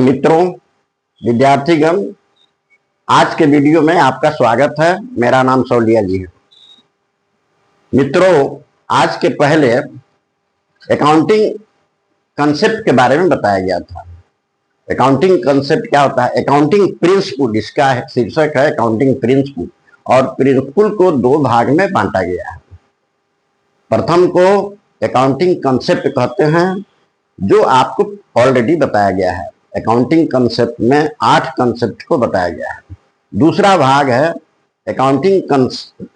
मित्रों, विद्यार्थीगण, आज के वीडियो में आपका स्वागत है। मेरा नाम सौलिया जी है। मित्रों, आज के पहले अकाउंटिंग कंसेप्ट के बारे में बताया गया था। अकाउंटिंग कंसेप्ट क्या होता है? अकाउंटिंग प्रिंसिपल, इसका शीर्षक है अकाउंटिंग प्रिंसिपल, और प्रिंसिपल को दो भाग में बांटा गया है। प्रथम को अकाउंटिंग कंसेप्ट कहते हैं, जो आपको ऑलरेडी बताया गया है। अकाउंटिंग कंसेप्ट में 8 कंसेप्ट को बताया गया है। दूसरा भाग है अकाउंटिंग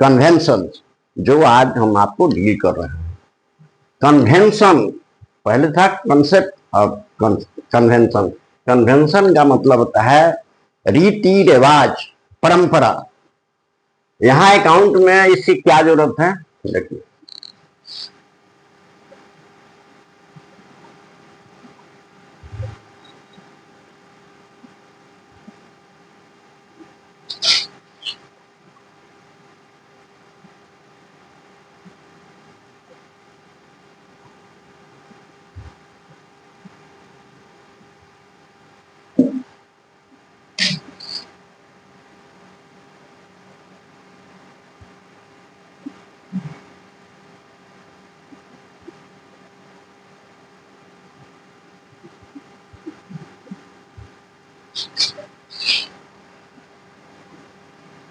कन्वेंशन, जो आज हम आपको डील कर रहे हैं। कन्वेंशन पहले था, कंसेप्ट और कन्वेंशन। कन्वेंशन का मतलब होता है रीति रिवाज, परंपरा। यहां अकाउंट में इसकी क्या जरूरत है, देखिए।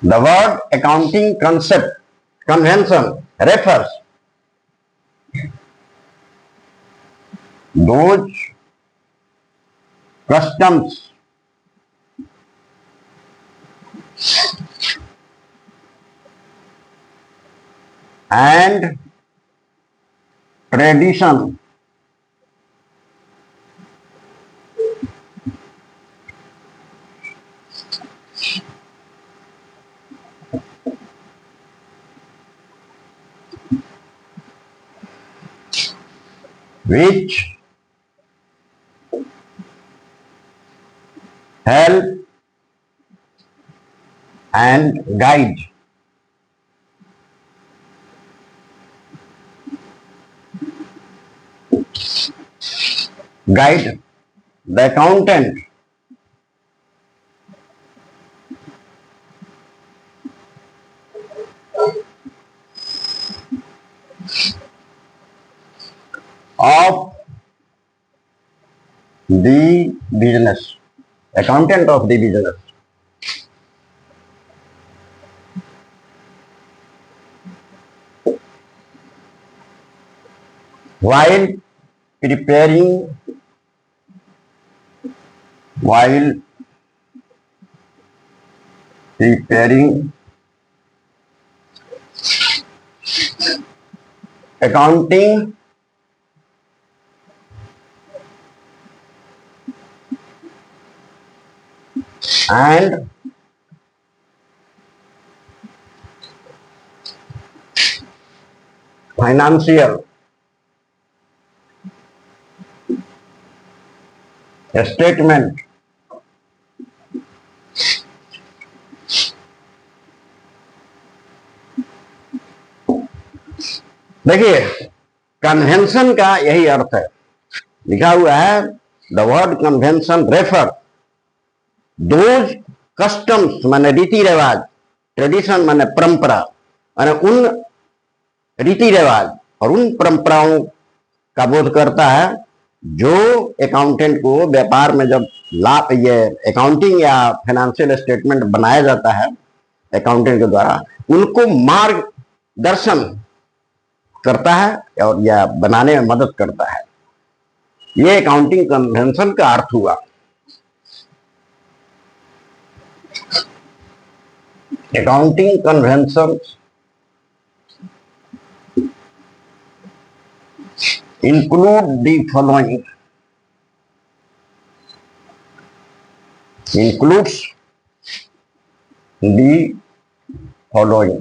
The word accounting convention refers those customs and tradition which help and guide the accountant of the business, accountant of the business. While preparing accounting and financial statement देखिए, कन्वेंशन का यही अर्थ है। लिखा हुआ है the word convention refer those customs, माने रीति रिवाज, ट्रेडिशन माने परंपरा, माने उन रीति रिवाज और उन परंपराओं का बोध करता है जो अकाउंटेंट को व्यापार में जब लाभ, ये अकाउंटिंग या फाइनेंशियल स्टेटमेंट बनाया जाता है अकाउंटेंट के द्वारा, उनको मार्गदर्शन करता है और या बनाने में मदद करता है। ये अकाउंटिंग कन्वेंशन का अर्थ हुआ। Accounting convention include the following. Includes the following.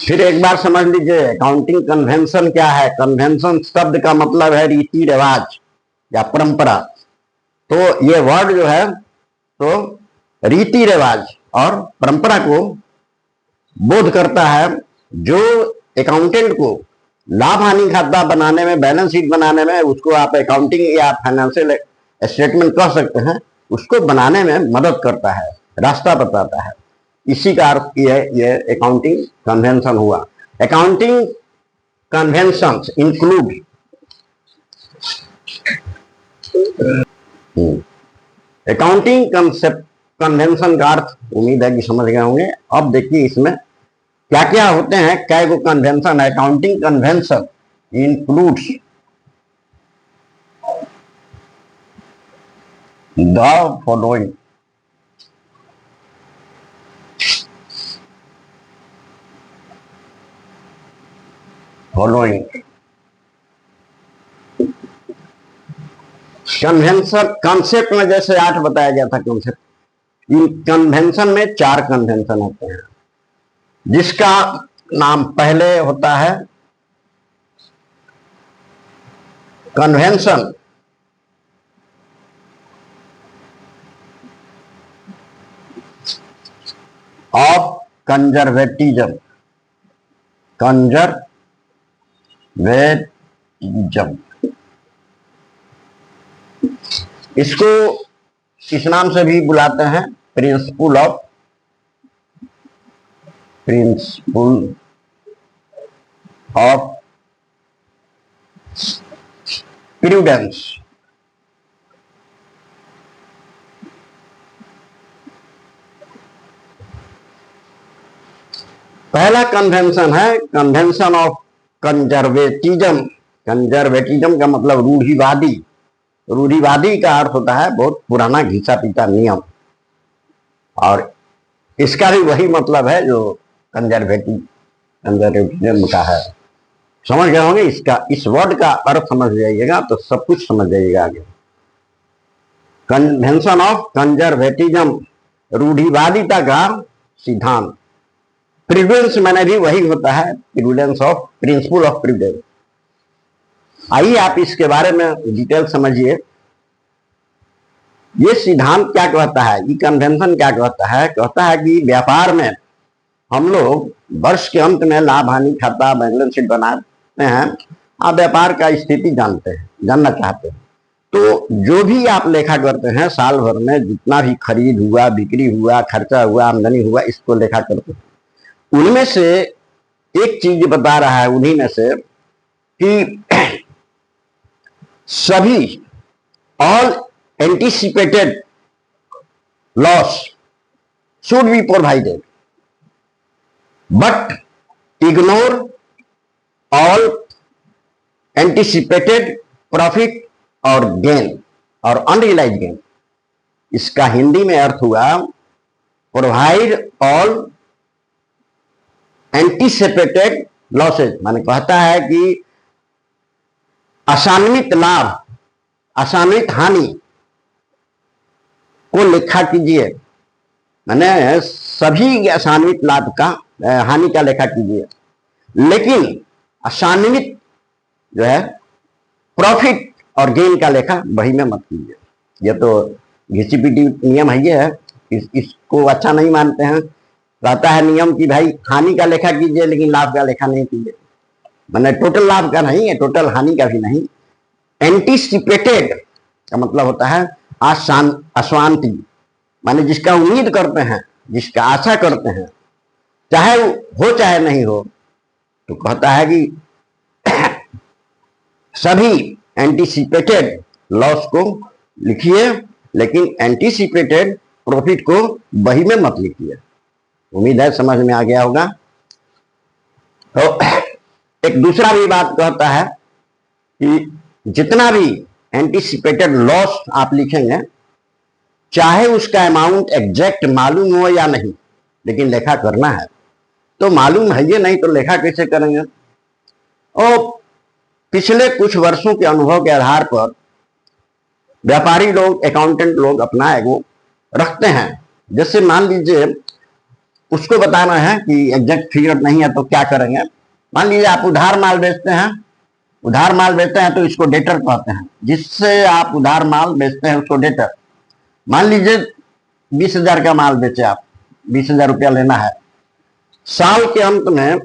फिर एक बार समझ लीजिए अकाउंटिंग कन्वेंशन क्या है। कन्वेंशन शब्द का मतलब है रीति रिवाज या परंपरा। तो ये वर्ड जो है तो रीति रिवाज और परंपरा को बोध करता है जो अकाउंटेंट को लाभ हानि खाता बनाने में, बैलेंस शीट बनाने में, उसको आप अकाउंटिंग या फाइनेंशियल स्टेटमेंट कह सकते हैं, उसको बनाने में मदद करता है, रास्ता बताता है। इसी का अर्थ ये अकाउंटिंग कन्वेंशन हुआ। Accounting conventions include accounting concept convention का अर्थ उम्मीद है कि समझ गए होंगे। अब देखिए इसमें क्या क्या होते हैं, क्या को कन्वेंशन है। Accounting convention includes the following. Convention concept में जैसे 8 बताया गया था कॉन्सेप्ट, इन कन्वेंशन में 4 कन्वेंशन होते हैं, जिसका नाम पहले होता है कन्वेंशन ऑफ कंजर्वेटिज्म। इसको इस नाम से भी बुलाते हैं प्रिंसिपल ऑफ प्रूडेंस। पहला कन्वेंशन है कन्वेंशन ऑफ कंजर्वेटिज्म। कंजर्वेटिज्म का मतलब रूढ़िवादी। रूढ़िवादी का अर्थ होता है बहुत पुराना घिसा पीटा नियम, और इसका भी वही मतलब है जो कंजर्वेटिज्म का है। समझ गए होंगे इसका, इस वर्ड का अर्थ समझ जाइएगा तो सब कुछ समझ जाइएगा आगे। कन्वेंशन ऑफ कंजर्वेटिज्म, रूढ़िवादिता का सिद्धांत। प्रूडेंस मैंने भी वही होता है, prudence of principle of prudence. आइए आप इसके बारे में डिटेल समझिए। ये सिद्धांत क्या कहता है, ये कन्वेंशन क्या कहता है? कहता है कि व्यापार में हम लोग वर्ष के अंत में लाभ हानि खाता, बैलेंस शीट बनाते हैं। आप व्यापार का स्थिति जानना चाहते हैं, तो जो भी आप लेखा करते हैं साल भर में, जितना भी खरीद हुआ, बिक्री हुआ, खर्चा हुआ, आमदनी हुआ, इसको लेखा करते हैं। उनमें से एक चीज बता रहा है, उन्हीं में से कि सभी all anticipated loss should be provided but ignore all anticipated profit और गेन और अनरियलाइज गेन। इसका हिंदी में अर्थ हुआ प्रोवाइड ऑल एंटीसिपेटेड लॉसेज। माने कहता है कि असान्वित लाभ, असान्वित हानि को लेखा कीजिए। माने सभी असान्वित लाभ का, हानि का लेखा कीजिए, लेकिन असान्वित जो है प्रॉफिट और गेन का लेखा वही में मत कीजिए। ये तो घिसी पीटी नियम है, ये है, इसको अच्छा नहीं मानते हैं। कहता है नियम कि भाई हानि का लेखा कीजिए लेकिन लाभ का लेखा नहीं कीजिए। मैंने टोटल लाभ का नहीं है, टोटल हानि का भी नहीं। एंटीसिपेटेड का मतलब होता है अशांति, माने जिसका उम्मीद करते हैं, जिसका आशा करते हैं, चाहे हो चाहे नहीं हो। तो कहता है कि सभी एंटीसिपेटेड लॉस को लिखिए लेकिन एंटीसिपेटेड प्रॉफिट को बही में मत लिखिए। उम्मीद है समझ में आ गया होगा। तो एक दूसरा भी बात कहता है कि जितना भी एंटीसिपेटेड लॉस आप लिखेंगे, चाहे उसका अमाउंट एग्जैक्ट मालूम हो या नहीं, लेकिन लेखा करना है। तो मालूम है ये नहीं तो लेखा कैसे करेंगे? और पिछले कुछ वर्षों के अनुभव के आधार पर व्यापारी लोग, अकाउंटेंट लोग अपना एगो रखते हैं। जैसे मान लीजिए उसको बताना है कि एग्जैक्ट फिगर नहीं है तो क्या करेंगे। मान लीजिए आप उधार माल बेचते हैं, उधार माल बेचते हैं तो इसको डेटर कहते हैं। जिससे आप उधार माल बेचते हैं उसको डेटर। मान लीजिए 20,000 का माल बेचे आप, 20,000 रुपया लेना है। साल के अंत में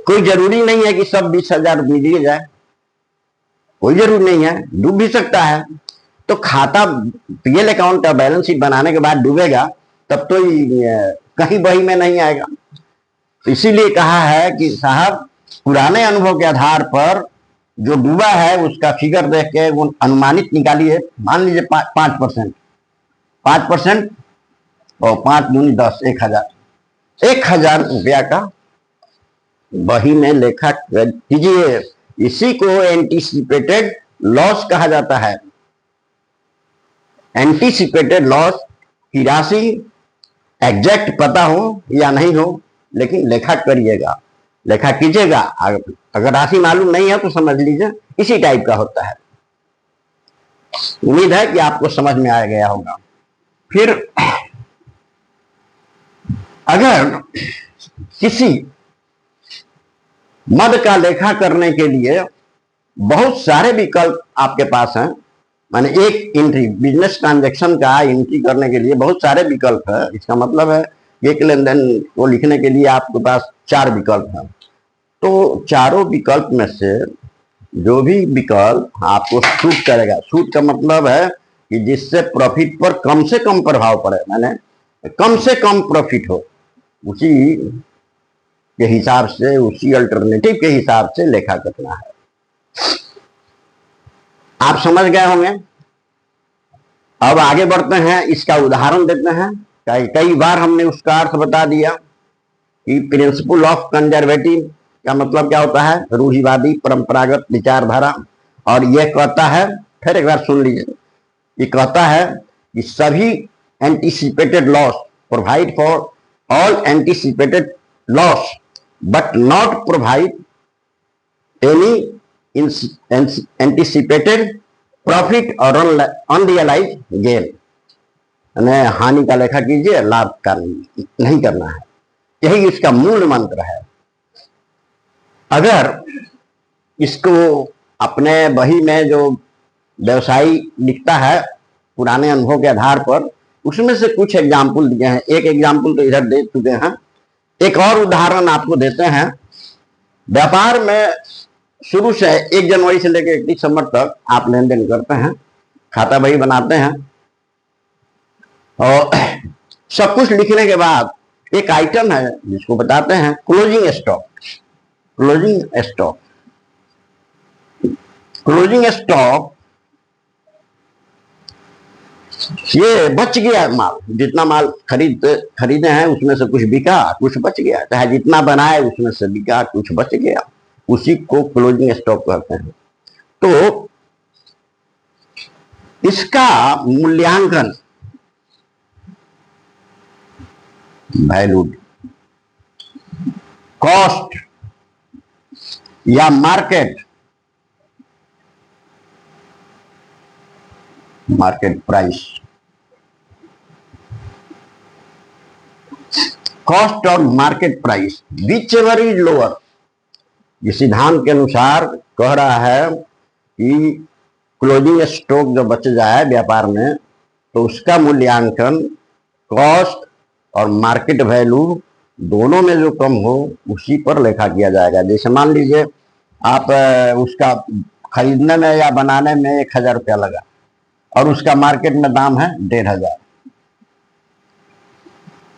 कोई जरूरी नहीं है कि सब 20,000 मिल जाए, कोई जरूरी नहीं है, डूब भी सकता है। तो खाता पीएल अकाउंट का बैलेंस शीट बनाने के बाद डूबेगा तब तो कहीं बही में नहीं आएगा। इसीलिए कहा है कि साहब पुराने अनुभव के आधार पर जो डूबा है उसका फिगर देख के वो अनुमानित निकालिए। मान लीजिए 5%, 5% और 5 दूनी 10, 1,000 रुपया का बही में लेखा कीजिए। इसी को एंटीसिपेटेड लॉस कहा जाता है। एंटीसिपेटेड लॉस की राशि एग्जैक्ट पता हो या नहीं हो, लेकिन लेखा करिएगा, लेखा कीजिएगा। अगर राशि मालूम नहीं है तो समझ लीजिए इसी टाइप का होता है। उम्मीद है कि आपको समझ में आ गया होगा। फिर अगर किसी मद का लेखा करने के लिए बहुत सारे विकल्प आपके पास हैं, माने एक एंट्री बिजनेस ट्रांजैक्शन का एंट्री करने के लिए बहुत सारे विकल्प है। इसका मतलब है एक लेन देन को लिखने के लिए आपके पास 4 विकल्प हैं। तो चारों विकल्प में से जो भी विकल्प आपको सूट करेगा, सूट का मतलब है कि जिससे प्रॉफिट पर कम से कम प्रभाव पड़े, माने कम से कम प्रॉफिट हो, उसी के हिसाब से, उसी अल्टरनेटिव के हिसाब से लेखा करना है। आप समझ गए होंगे। अब आगे बढ़ते हैं, इसका उदाहरण देते हैं। कई बार हमने उसका अर्थ बता दिया कि प्रिंसिपल ऑफ कंजर्वेटिव का मतलब क्या होता है, रूढ़िवादी परंपरागत विचारधारा। और यह कहता है, फिर एक बार सुन लीजिए, ये कहता है कि सभी anticipated loss provide for all anticipated loss but not provide any anticipated profit और अनरियलाइज गेन। हानि का लेखा कीजिए, लाभ का नहीं करना है। यही इसका मूल मंत्र है। अगर इसको अपने बही में जो व्यवसायी लिखता है पुराने अनुभव के आधार पर, उसमें से कुछ एग्जाम्पल दिए हैं। एक एग्जाम्पल तो इधर दे चुके हैं, एक और उदाहरण आपको देते हैं। व्यापार में शुरू से 1 जनवरी से लेकर 31 दिसंबर तक आप लेन देन करते हैं, खाता बही बनाते हैं, और सब कुछ लिखने के बाद एक आइटम है जिसको बताते हैं closing stock. Closing stock, closing stock, ये बच गया माल, जितना माल खरीदे हैं उसमें से कुछ बिका, कुछ बच गया, चाहे जितना बनाए उसमें से बिका, कुछ बच गया, उसी को क्लोजिंग स्टॉक कहते हैं। तो इसका मूल्यांकन वैल्यूड कॉस्ट या मार्केट प्राइस, कॉस्ट और market price which ever is lower, ये सिद्धांत के अनुसार कह रहा है कि क्लोजिंग स्टॉक जो बच जाए व्यापार में तो उसका मूल्यांकन कॉस्ट और मार्केट वैल्यू दोनों में जो कम हो उसी पर लेखा किया जाएगा। जैसे मान लीजिए आप उसका खरीदने में या बनाने में 1,000 रुपया लगा और उसका मार्केट में दाम है 1,500,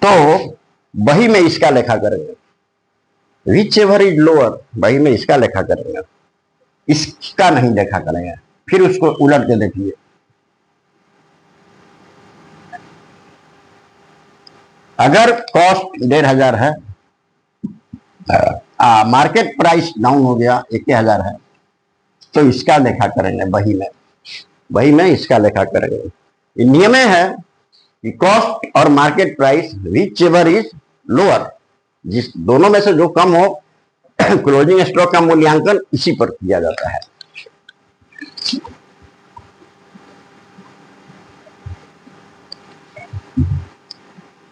तो वही में इसका लेखा करेंगे। विच एवर इज लोअर, वही में इसका लेखा करेंगे, इसका नहीं लेखा करेंगे। फिर उसको उलट के देखिए, अगर कॉस्ट 1,500 है, मार्केट प्राइस डाउन हो गया 1,000 है, तो इसका लेखा करेंगे वही में इसका लेखा करेंगे। नियम है कि कॉस्ट और market price which ever is lower, जिस दोनों में से जो कम हो, क्लोजिंग स्टॉक का मूल्यांकन इसी पर किया जाता है।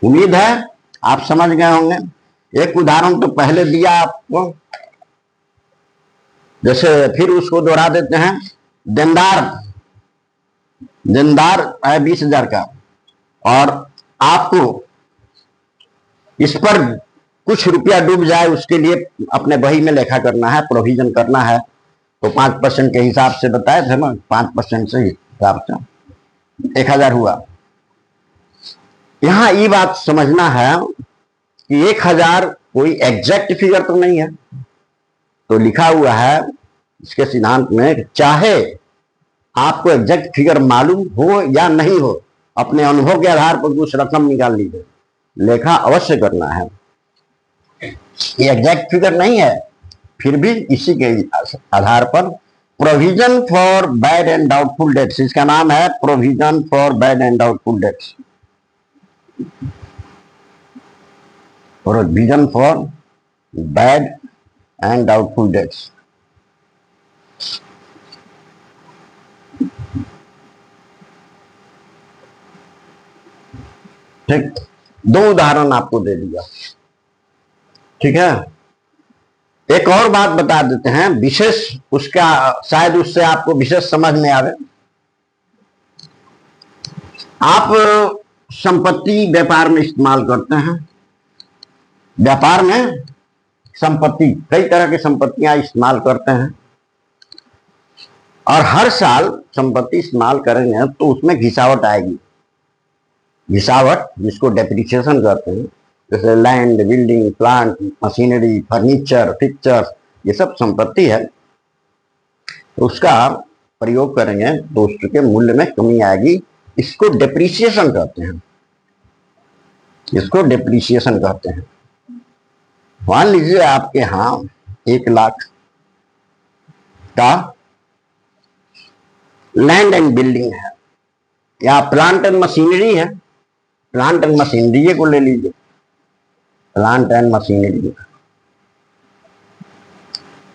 उम्मीद है आप समझ गए होंगे। एक उदाहरण तो पहले दिया आपको, जैसे फिर उसको दोहरा देते हैं। देनदार है 20,000 का और आपको इस पर कुछ रुपया डूब जाए उसके लिए अपने बही में लेखा करना है, प्रोविजन करना है। तो 5% के हिसाब से बताए थे ना, 5% से हिसाब से 1000 हुआ। यहां ये बात समझना है कि 1000 कोई एग्जैक्ट फिगर तो नहीं है। तो लिखा हुआ है इसके सिद्धांत में, चाहे आपको एग्जैक्ट फिगर मालूम हो या नहीं हो, अपने अनुभव के आधार पर कुछ रकम निकाल लीजिए, लेखा अवश्य करना है। ये एग्जैक्ट फिगर नहीं है, फिर भी इसी के आधार पर provision for bad and doubtful debts, इसका नाम है provision for bad and doubtful debts. Provision for bad and doubtful debts. ठीक, 2 उदाहरण आपको दे दिया। ठीक है, एक और बात बता देते हैं विशेष, उसका शायद उससे आपको विशेष समझ में आवे। आप संपत्ति व्यापार में इस्तेमाल करते हैं। व्यापार में संपत्ति, कई तरह की संपत्तियां इस्तेमाल करते हैं, और हर साल संपत्ति इस्तेमाल करेंगे तो उसमें घिसावट आएगी। घिसावट जिसको डेप्रिसिएशन कहते हैं, जैसे land, building, plant, machinery, furniture, fixture, ये सब संपत्ति है। तो उसका प्रयोग करेंगे तो उसके मूल्य में कमी आएगी। इसको डेप्रिसिएशन कहते हैं, इसको डेप्रिसिएशन कहते हैं। मान लीजिए आपके यहां 1 लाख का लैंड एंड बिल्डिंग है, या प्लांट एंड मशीनरी है। प्लांट एंड मशीनरी को ले लीजिए, प्लांट एंड मशीनरी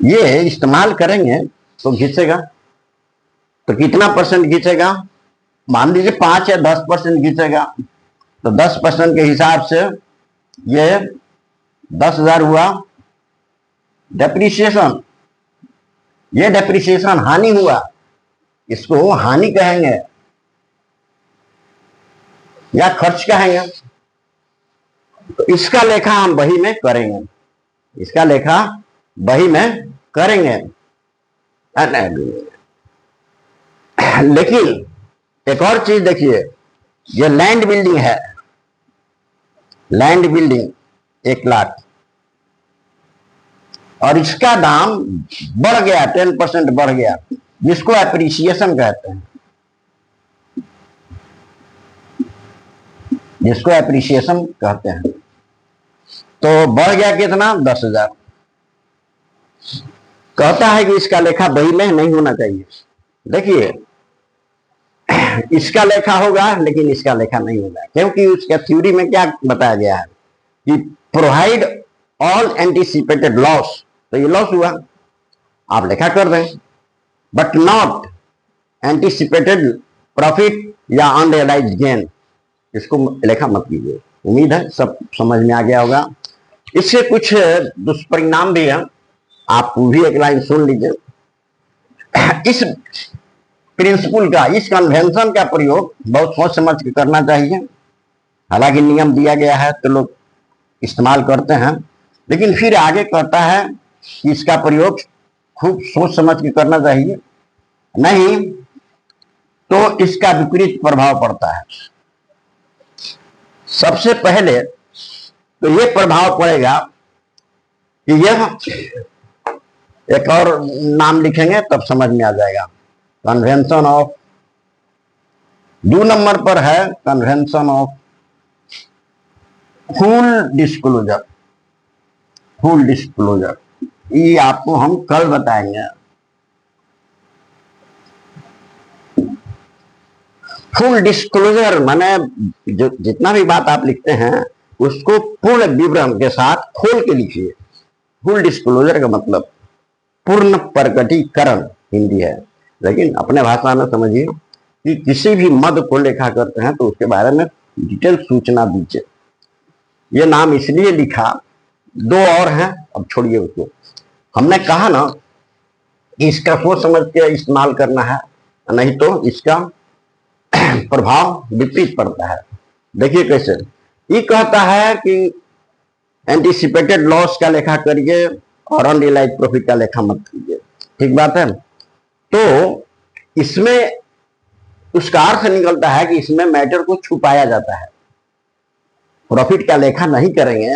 ये इस्तेमाल करेंगे तो घिसेगा। तो कितना परसेंट घिसेगा? मान लीजिए 5 या 10% घिसेगा। तो 10% के हिसाब से ये 10,000 हुआ डेप्रिसिएशन। ये डेप्रिसिएशन हानि हुआ, इसको हानि कहेंगे या खर्च कहेंगे। तो इसका लेखा हम बही में करेंगे, इसका लेखा बही में करेंगे। लेकिन एक और चीज देखिए, ये लैंड बिल्डिंग है, लैंड बिल्डिंग 1 लाख, और इसका दाम बढ़ गया, 10% बढ़ गया, जिसको एप्रिसिएशन कहते हैं, जिसको एप्रिसिएशन कहते हैं। तो बढ़ गया कितना? 10,000। कहता है कि इसका लेखा बही में नहीं होना चाहिए। देखिए, इसका लेखा होगा लेकिन इसका लेखा नहीं होगा, क्योंकि उसका थ्योरी में क्या बताया गया है कि प्रोवाइड ऑल एंटीसिपेटेड लॉस। तो ये लॉस हुआ, आप लेखा कर दें, बट नॉट एंटीसिपेटेड प्रॉफिट या अनरियलाइज्ड गेन, इसको लेखा मत कीजिए। उम्मीद है सब समझ में आ गया होगा। इससे कुछ दुष्परिणाम भी है, आप भी एक लाइन सुन लीजिए। इस प्रिंसिपल का, इस कन्वेंशन का प्रयोग बहुत सोच समझ के करना चाहिए। हालांकि नियम दिया गया है तो लोग इस्तेमाल करते हैं, लेकिन फिर आगे कहता है कि इसका प्रयोग खूब सोच समझ के करना चाहिए, नहीं तो इसका विपरीत प्रभाव पड़ता है। सबसे पहले तो यह प्रभाव पड़ेगा कि यह, एक और नाम लिखेंगे तब समझ में आ जाएगा, कन्वेंशन ऑफ, 2 नंबर पर है convention of full disclosure. Full disclosure ये आपको हम कल बताएंगे। फुल डिस्क्लोजर माने जो जितना भी बात आप लिखते हैं उसको पूर्ण विवरण के साथ खोल के लिखिए। फुल डिस्क्लोजर का मतलब पूर्ण प्रकटीकरण हिंदी है, लेकिन अपने भाषा में समझिए कि किसी भी मद को लेखा करते हैं तो उसके बारे में डिटेल सूचना दीजिए। ये नाम इसलिए लिखा, 2 और हैं, अब छोड़िए उसको। हमने कहा ना इसका सोच समझ के इस्तेमाल करना है, नहीं तो इसका प्रभाव विपरीत पड़ता है। देखिए कैसे, ये कहता है कि एंटीसिपेटेड लॉस का लेखा करिए और अनरियलाइज प्रॉफिट का लेखा मत कीजिए। ठीक बात है। तो इसमें उसका अर्थ निकलता है कि इसमें मैटर को छुपाया जाता है। प्रॉफिट का लेखा नहीं करेंगे,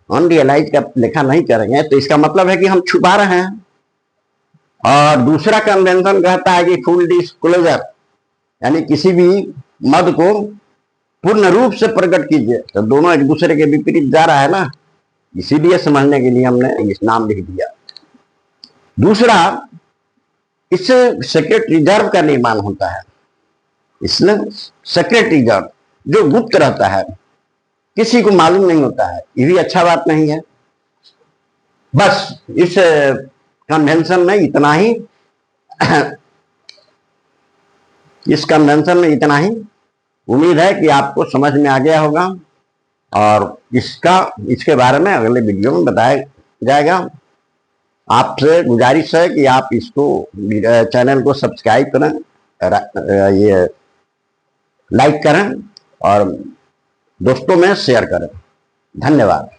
अनरियलाइज का लेखा नहीं करेंगे, तो इसका मतलब है कि हम छुपा रहे हैं। और दूसरा कन्वेंशन कहता है कि फुल डिस्क्लोजर, यानी किसी भी मद को पूर्ण रूप से प्रकट कीजिए। तो दोनों एक दूसरे के विपरीत जा रहा है ना, इसीलिए समझने के लिए हमने इस नाम लिख दिया। दूसरा, इससे सेक्रेट रिजर्व का निर्माण होता है। इसमें सेक्रेट रिजर्व जो गुप्त रहता है, किसी को मालूम नहीं होता है, ये भी अच्छा बात नहीं है। बस इस कन्वेंशन में इतना ही इस कन्वेंशन में इतना ही। उम्मीद है कि आपको समझ में आ गया होगा और इसके बारे में अगले वीडियो में बताया जाएगा। आपसे गुजारिश है कि आप इसको चैनल को सब्सक्राइब करें, ये लाइक करें और दोस्तों में शेयर करें। धन्यवाद।